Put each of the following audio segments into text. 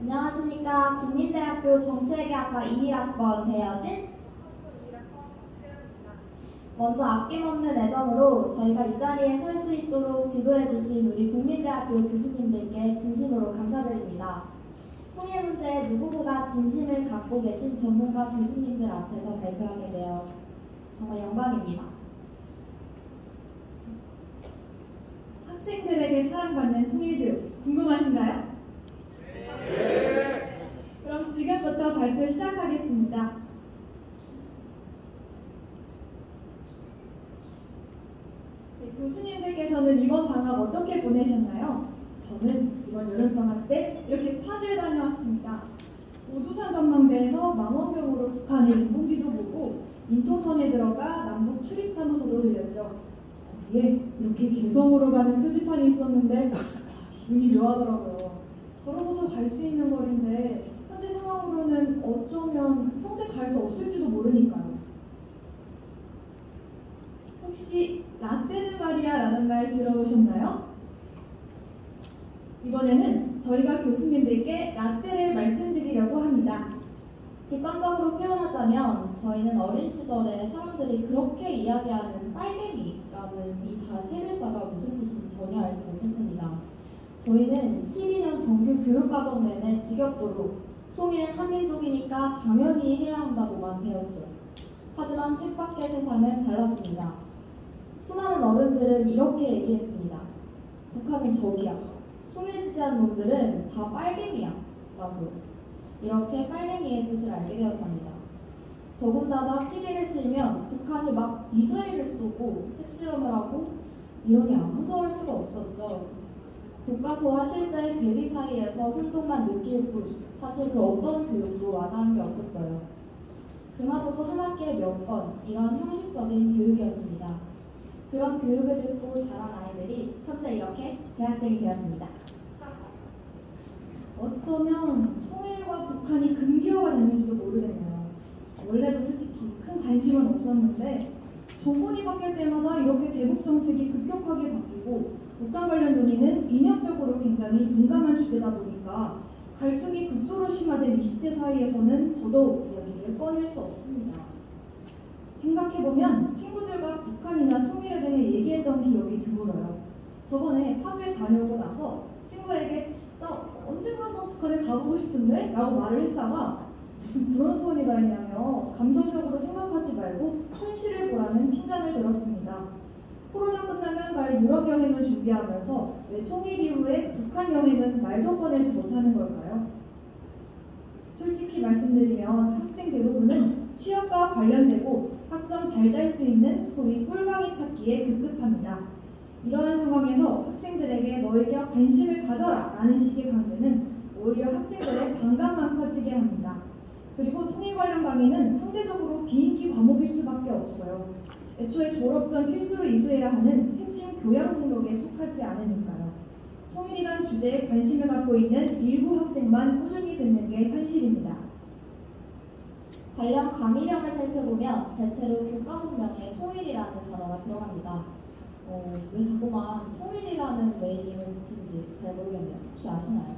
안녕하십니까. 국민대학교 정치외교학과 21학번 배여진. 먼저 아낌없는 애정으로 저희가 이 자리에 설 수 있도록 지도해주신 우리 국민대학교 교수님들께 진심으로 감사드립니다. 통일 문제에 누구보다 진심을 갖고 계신 전문가 교수님들 앞에서 발표하게 되어 정말 영광입니다. 학생들에게 사랑받는 통일교육 궁금하신가요? 네. 그럼 지금부터 발표 시작하겠습니다. 네, 교수님들께서는 이번 방학 어떻게 보내셨나요? 저는 이번 여름방학 때 이렇게 파주에 다녀왔습니다. 오두산 전망대에서 망원경으로 북한의 인공기도 보고 인통선에 들어가 남북 출입사무소도 들렸죠. 거기에 이렇게 개성으로 가는 표지판이 있었는데 기분이 묘하더라고요. 걸어서도 갈 수 있는 거리인데 현재 상황으로는 어쩌면 평생 갈 수 없을지도 모르니까요. 혹시 라떼는 말이야 라는 말 들어보셨나요? 이번에는 저희가 교수님들께 라떼를 말씀드리려고 합니다. 직관적으로 표현하자면 저희는 어린 시절에 사람들이 그렇게 이야기하는 빨갱이라는 이 세 글자가 무슨 뜻인지 전혀 알지 못했습니다. 저희는 12년 정규 교육과정 내내 지겹도록 통일은 한민족이니까 당연히 해야 한다고만 배웠죠. 하지만 뜻밖의 세상은 달랐습니다. 수많은 어른들은 이렇게 얘기했습니다. 북한은 적이야. 통일 지지하는 놈들은 다 빨갱이야. 라고. 이렇게 빨갱이의 뜻을 알게 되었답니다. 더군다나 TV를 틀면 북한이 막 미사일을 쏘고 핵실험을 하고 이러니 안 무서워할 수가 없었죠. 교과서와 실제의 괴리 사이에서 혼동만 느낄 뿐 사실 그 어떤 교육도 와닿은 게 없었어요. 그마저도 한 학기에 몇 번 이런 형식적인 교육이었습니다. 그런 교육을 듣고 자란 아이들이 현재 이렇게 대학생이 되었습니다. 어쩌면 통일과 북한이 금기어가 됐는지도 모르겠네요. 원래도 솔직히 큰 관심은 없었는데 정권이 바뀔 때마다 이렇게 대북 정책이 급격하게 바뀌고 북한 관련 논의는 이념적으로 굉장히 민감한 주제다 보니까 갈등이 극도로 심화된 20대 사이에서는 더더욱 이야기를 꺼낼 수 없습니다. 생각해보면 친구들과 북한이나 통일에 대해 얘기했던 기억이 드물어요. 저번에 파주에 다녀오고 나서 친구에게 나 언젠가 한번 북한에 가보고 싶은데? 라고 말을 했다가 무슨 그런 소원이 다 있냐며 감정적으로 생각하지 말고 현실을 보라는 핀잔을 들었습니다. 코로나 끝나면 갈 유럽 여행을 준비하면서 왜 통일 이후에 북한 여행은 말도 꺼내지 못하는 걸까요? 솔직히 말씀드리면 학생 대부분은 취업과 관련되고 학점 잘 달 수 있는 소위 꿀광이 찾기에 급급합니다. 이러한 상황에서 학생들에게 너에게 관심을 가져라 라는 식의 강제는 오히려 학생들의 반감만 커지게 합니다. 그리고 통일 관련 강의는 상대적으로 비인기 과목일 수밖에 없어요. 애초에 졸업 전 필수로 이수해야 하는 핵심 교양 목록에 속하지 않으니까요. 통일이란 주제에 관심을 갖고 있는 일부 학생만 꾸준히 듣는 게 현실입니다. 관련 강의령을 살펴보면 대체로 교과문명에 통일이라는 단어가 들어갑니다. 왜 자꾸만 통일이라는 네이밍을 붙인지 잘 모르겠네요. 혹시 아시나요?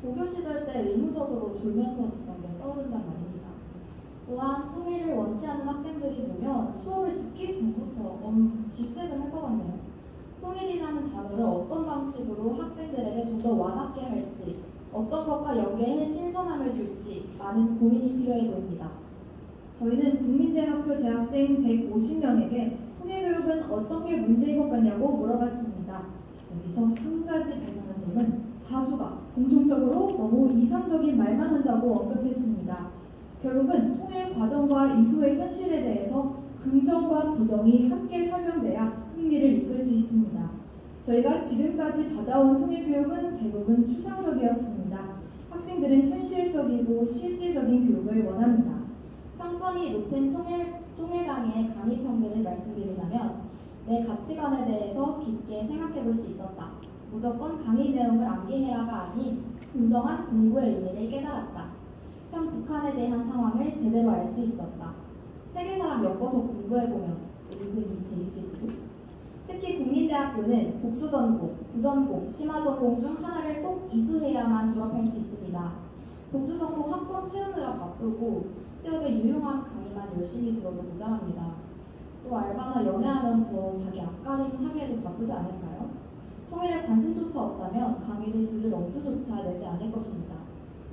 고교 시절 때 의무적으로 졸면서 듣던 게 떠오른단 말입니다. 또한 통일을 원치 않는 학생들이 보면 수업을 듣기 전부터 질색을 할 것 같네요. 통일이라는 단어를 어떤 방식으로 학생들에게 좀 더 와닿게 할지, 어떤 것과 연계해 신선함을 줄지 많은 고민이 필요해 보입니다. 저희는 국민대학교 재학생 150명에게 통일교육은 어떤 게 문제인 것 같냐고 물어봤습니다. 여기서 한 가지 발견한 점은 다수가 공통적으로 너무 이상적인 말만 한다고 언급했습니다. 결국은 통일 과정과 이후의 현실에 대해서 긍정과 부정이 함께 설명돼야 흥미를 이끌 수 있습니다. 저희가 지금까지 받아온 통일교육은 대부분 추상적이었습니다. 학생들은 현실적이고 실질적인 교육을 원합니다. 평점이 높은 통일 강의의 강의평들을 말씀드리자면 내 가치관에 대해서 깊게 생각해 볼 수 있었다. 무조건 강의 내용을 암기해라가 아닌 진정한 공부의 의미를 깨달았다. 현 북한에 대한 상황을 제대로 알 수 있었다. 세계 사람 엮어서 공부해보면 은근히 재밌을지도. 특히 국민대학교는 복수전공, 부전공, 심화전공 중 하나를 꼭 이수해야만 졸업할 수 있습니다. 복수 전공 학점 채우느라 바쁘고 취업에 유용한 강의만 열심히 들어도 모자랍니다. 또 알바나 연애하면서 자기 앞가림 하기에도 바쁘지 않을까요? 통일에 관심조차 없다면 강의를 들을 엄두조차 내지 않을 것입니다.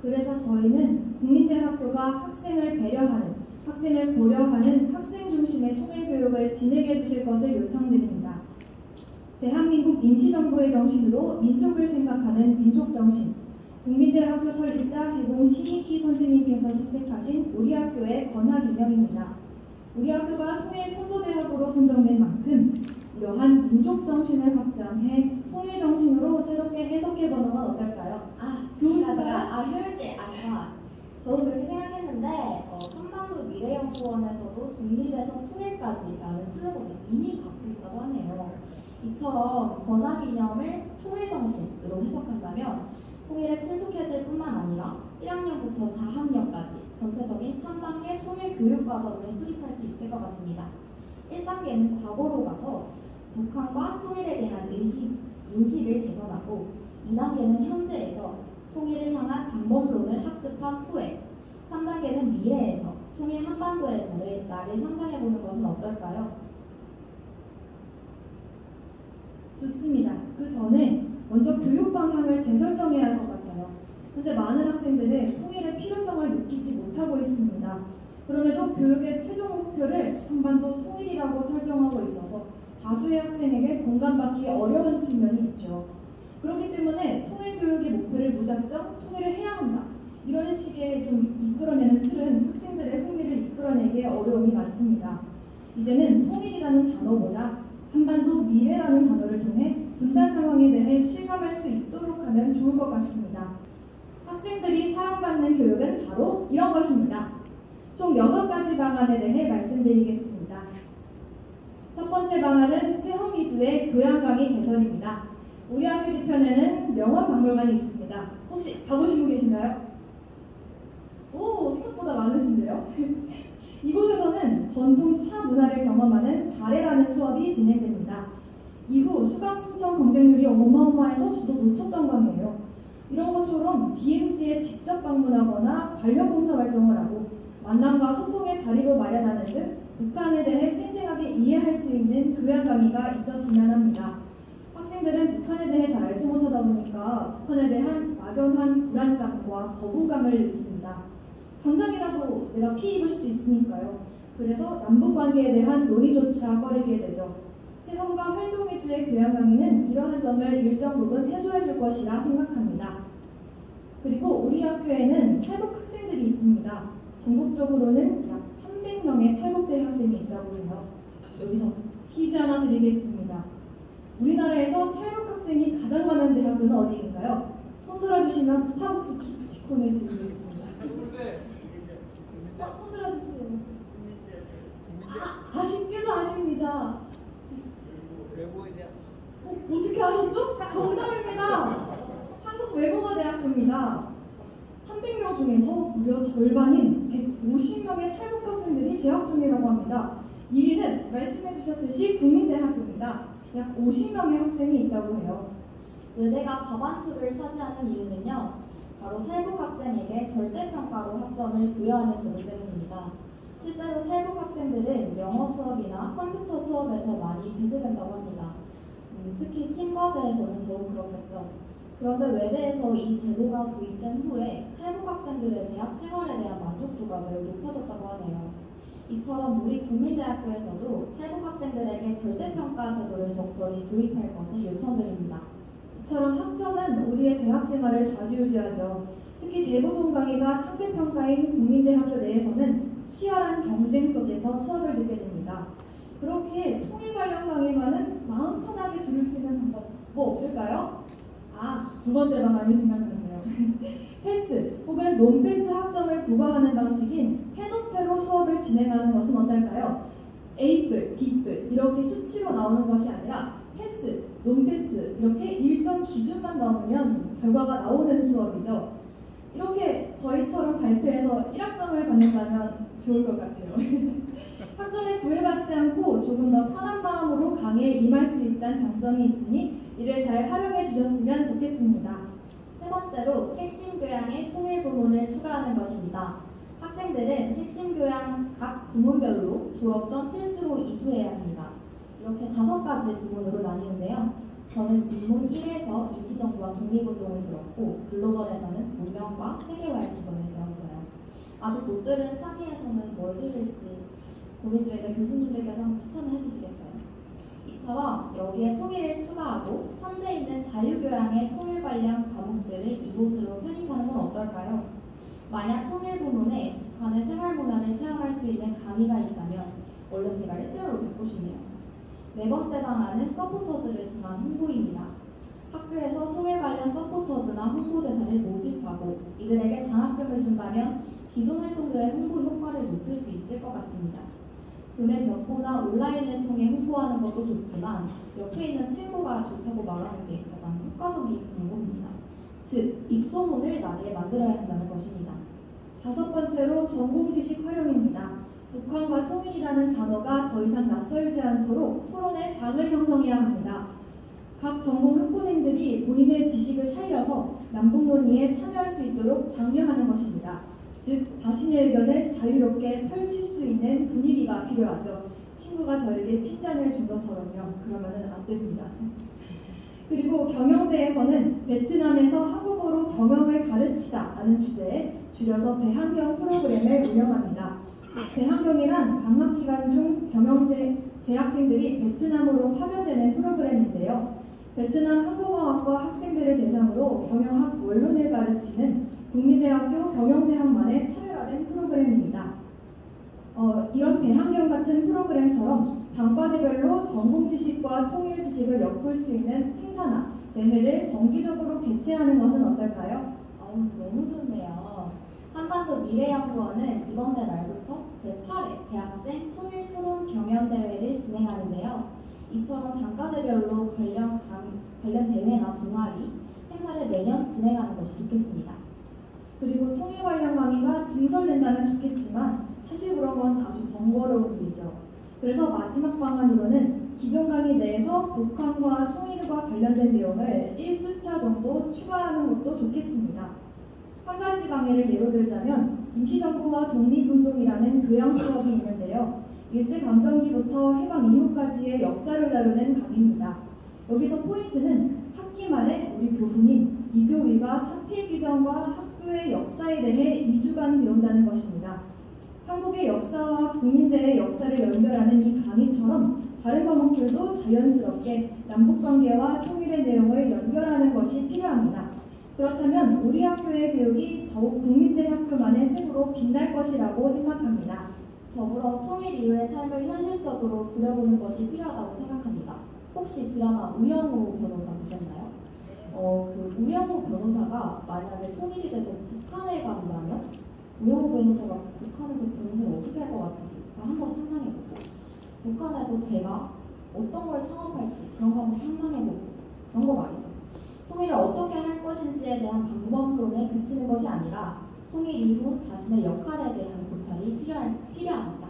그래서 저희는 국민대학교가 학생을 배려하는, 학생을 고려하는 학생 중심의 통일교육을 진행해 주실 것을 요청드립니다. 대한민국 임시정부의 정신으로 민족을 생각하는 민족정신, 국민대학교 설립자 해공 신익희 선생님께서 채택하신 우리 학교의 권학이념입니다. 우리 학교가 통일선도대학으로 선정된 만큼 이러한 민족정신을 확장해 통일정신으로 새롭게 해석해보는 건 어떨까요? 좋으신가요? 효율씨, 잠깐만. 저도 그렇게 생각했는데 한반도 미래연구원에서도 독립에서 통일까지라는 슬로건을 이미 갖고 있다고 하네요. 이처럼 권학이념을 통일정신으로 해석한다면 통일에 친숙해질 뿐만 아니라 1학년부터 4학년까지 전체적인 3단계 통일교육과정을 수립할 수 있을 것 같습니다. 1단계는 과거로 가서 북한과 통일에 대한 인식을 개선하고 2단계는 현재에서 통일을 향한 방법론을 학습한 후에 3단계는 미래에서 통일 한반도에서의 나를 상상해보는 것은 어떨까요? 좋습니다. 그 전에 먼저 교육 방향을 재설정해야 할 것 같아요. 현재 많은 학생들은 통일의 필요성을 느끼지 못하고 있습니다. 그럼에도 교육의 최종 목표를 한반도 통일이라고 설정하고 있어서 다수의 학생에게 공감받기 어려운 측면이 있죠. 그렇기 때문에 통일교육의 목표를 무작정 통일을 해야 한다. 이런 식의 좀 이끌어내는 틀은 학생들의 흥미를 이끌어내기에 어려움이 많습니다. 이제는 통일이라는 단어보다 한반도 미래라는 단어를 통해 분단 상황에 대해 실감할 수 있도록 하면 좋을 것 같습니다. 학생들이 사랑받는 교육은 바로 이런 것입니다. 총 6가지 방안에 대해 말씀드리겠습니다. 첫 번째 방안은 체험 위주의 교양 강의 개설입니다. 우리 학교 뒤편에는 명원박물관이 있습니다. 혹시 가보시고 계신가요? 오, 생각보다 많으신데요? 이곳에서는 전통 차 문화를 경험하는 달해라는 수업이 진행됩니다. 이후 수강 신청 경쟁률이 어마어마해서 저도 놓쳤던 강의예요. 이런 것처럼 DMZ에 직접 방문하거나 관련 봉사 활동을 하고 만남과 소통의 자리로 마련하는 등 북한에 대해 생생하게 이해할 수 있는 교양 강의가 있었으면 합니다. 학생들은 북한에 대해 잘 알지 못하다 보니까 북한에 대한 막연한 불안감과 거부감을 느낍니다. 당장이라도 내가 피해 입을 수도 있으니까요. 그래서 남북관계에 대한 논의조차 꺼리게 되죠. 체험과 활동 위주의 교양 강의는 이러한 점을 일정 부분 해소해 줄 것이라 생각합니다. 그리고 우리 학교에는 탈북 학생들이 있습니다. 전국적으로는 약 300명의 탈북대 학생이 있다고 해요. 여기서 퀴즈 하나 드리겠습니다. 우리나라에서 탈북 학생이 가장 많은 대학교는 어디인가요? 손 들어주시면 스타벅스 기프티콘을 드리겠습니다. 손 들어주세요. 아쉽게도 아닙니다. 어떻게 아셨죠? 정답입니다. 한국외국어대학교입니다. 300명 중에서 무려 절반인 150명의 탈북 학생들이 재학 중이라고 합니다. 1위는 말씀해 주셨듯이 국민대학교입니다. 약 50명의 학생이 있다고 해요. 의대가 과반수를 차지하는 이유는요, 바로 탈북 학생에게 절대평가로 학점을 부여하는 제도 때문입니다. 실제로 탈북 학생들은 영어 수업이나 컴퓨터 수업에서 많이 배제된다고 합니다. 특히 팀과제에서는 더욱 그렇겠죠. 그런데 외대에서 이 제도가 도입된 후에 탈북 학생들의 대학 생활에 대한 만족도가 매우 높아졌다고 하네요. 이처럼 우리 국민대학교에서도 탈북 학생들에게 절대평가 제도를 적절히 도입할 것을 요청드립니다. 이처럼 학점은 우리의 대학 생활을 좌지우지하죠. 특히 대부분 강의가 상대평가인 국민대학교 내에서는 치열한 경쟁 속에서 수업을 듣게 됩니다. 그렇게 통일 관련 강의만은 마음 편하게 들을 수 있는 방법 뭐 없을까요? 두 번째 방안이 생각나네요. 패스 혹은 논패스 학점을 부과하는 방식인 해노패로 수업을 진행하는 것은 어떨까요? A뿔, B뿔 이렇게 수치로 나오는 것이 아니라 패스, 논패스 이렇게 일정 기준만 넘으면 결과가 나오는 수업이죠. 이렇게 저희처럼 발표해서 1학점을 받는다면 좋을 것 같아요. 학점에 구애받지 않고 조금 더 편한 마음으로 강의에 임할 수 있다는 장점이 있으니 이를 잘 활용해 주셨으면 좋겠습니다. 세 번째로 핵심 교양의 통일 부문을 부문을 추가하는 것입니다. 학생들은 핵심 교양 각 부문별로 졸업전 필수로 이수해야 합니다. 이렇게 5가지 부문으로 나뉘는데요. 저는 부문 1에서 임시정부와 독립운동을 들었고 글로벌에서는 문명과 세계화의 구전을 들었어요. 아직 못 들은 창의에서는 뭘 들을지 고민 중인데 교수님들께서 한번 추천을 해주시겠어요? 이처럼 여기에 통일을 추가하고 현재 있는 자유교양의 통일 관련 과목들을 이곳으로 편입하는 건 어떨까요? 만약 통일 부문에 북한의 생활문화를 체험할 수 있는 강의가 있다면 얼른 제가 1등으로 듣고 싶네요. 4번째 방안은 서포터즈를 통한 홍보입니다. 학교에서 통일 관련 서포터즈나 홍보대사를 모집하고 이들에게 장학금을 준다면 기존 활동들의 홍보 효과를 높일 수 있을 것 같습니다. 교내 벽보나 온라인을 통해 홍보하는 것도 좋지만 옆에 있는 친구가 좋다고 말하는 게 가장 효과적인 방법입니다. 즉, 입소문을 나게 만들어야 한다는 것입니다. 5번째로 전공지식 활용입니다. 북한과 통일이라는 단어가 더 이상 낯설지 않도록 토론의 장을 형성해야 합니다. 각 전공 학부생들이 본인의 지식을 살려서 남북 논의에 참여할 수 있도록 장려하는 것입니다. 즉, 자신의 의견을 자유롭게 펼칠 수 있는 분위기가 필요하죠. 친구가 저에게 핀잔을 준 것처럼요. 그러면은 안 됩니다. 그리고 경영대에서는 베트남에서 한국어로 경영을 가르치다 라는 주제에 줄여서 배환경 프로그램을 운영합니다. 배환경이란 방학기간 중 경영대 재학생들이 베트남으로 파견되는 프로그램인데요. 베트남 한국어학과 학생들을 대상으로 경영학 원론을 가르치는 국민대학교 경영대학만의 차별화된 프로그램입니다. 이런 배환경 같은 프로그램처럼 단과대별로 전공 지식과 통일 지식을 엮을 수 있는 행사나 대회를 정기적으로 개최하는 것은 어떨까요? 너무 좋네요. 한반도 미래연구원은 이번 달 말부터 제8회 대학생 통일 토론 경연대회를 진행하는데요. 이처럼 단과대별로 관련 대회나 동아리, 행사를 매년 진행하는 것이 좋겠습니다. 그리고 통일 관련 강의가 증설된다면 좋겠지만 사실 그런 건 아주 번거로운 일이죠. 그래서 마지막 방안으로는 기존 강의 내에서 북한과 통일과 관련된 내용을 1주차 정도 추가하는 것도 좋겠습니다. 한 가지 강의를 예로 들자면 임시정부와 독립운동이라는 교양 수업이 있는데요. 일제강점기부터 해방 이후까지의 역사를 다루는 강의입니다. 여기서 포인트는 학기 말에 우리 교부님 이교위가 사필 규정과 학교의 역사에 대해 2주간 배운다는 것입니다. 한국의 역사와 국민대의 역사를 연결하는 이 강의처럼 다른 과목들도 자연스럽게 남북관계와 통일의 내용을 연결하는 것이 필요합니다. 그렇다면 우리 학교의 교육이 더욱 국민대 학교만의 색으로 빛날 것이라고 생각합니다. 더불어 통일 이후의 삶을 현실적으로 그려보는 것이 필요하다고 생각합니다. 혹시 드라마 우영우 변호사 보셨나요? 그 우영우 변호사가 만약에 통일이 돼서 북한에 간다면 우영우 변호사가 북한에서 변호사를 어떻게 할 것 같은지 한번 상상해보고 북한에서 제가 어떤 걸 창업할지 그런 거 한번 상상해보고 그런 거 말이죠. 통일을 어떻게 할 것인지에 대한 방법론에 그치는 것이 아니라 통일 이후 자신의 역할에 대한 고찰이 필요합니다.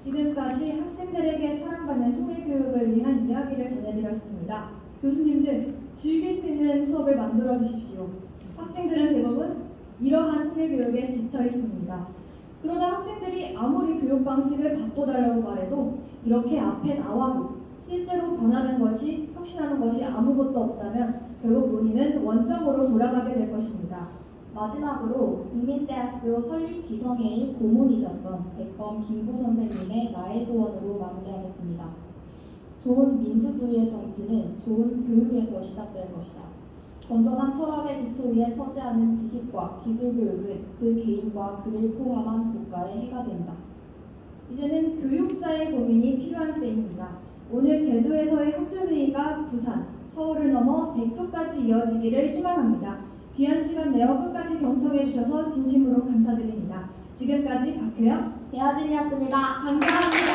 지금까지 학생들에게 사랑받는 통일 교육을 위한 이야기를 전해드렸습니다. 교수님들 즐길 수 있는 수업을 만들어 주십시오. 학생들은 대부분 이러한 통일 교육에 지쳐 있습니다. 그러나 학생들이 아무리 교육 방식을 바꿔달라고 말해도 이렇게 앞에 나와도 실제로 변하는 것이, 혁신하는 것이 아무것도 없다면 결국 논의는 원점으로 돌아가게 될 것입니다. 마지막으로 국민대학교 설립 기성회의 고문이셨던 백범 김구 선생님의 나의 소원으로 마무리하겠습니다. 좋은 민주주의의 정치는 좋은 교육에서 시작될 것이다. 건전한 철학의 기초 위에 서지 않은 지식과 기술 교육은 그 개인과 그를 포함한 국가의 해가 된다. 이제는 교육자의 고민이 필요한 때입니다. 오늘 제주에서의 학술회의가 부산, 서울을 넘어 백두까지 이어지기를 희망합니다. 귀한 시간 내어 끝까지 경청해 주셔서 진심으로 감사드립니다. 지금까지 박효영, 배아진이었습니다. 감사합니다.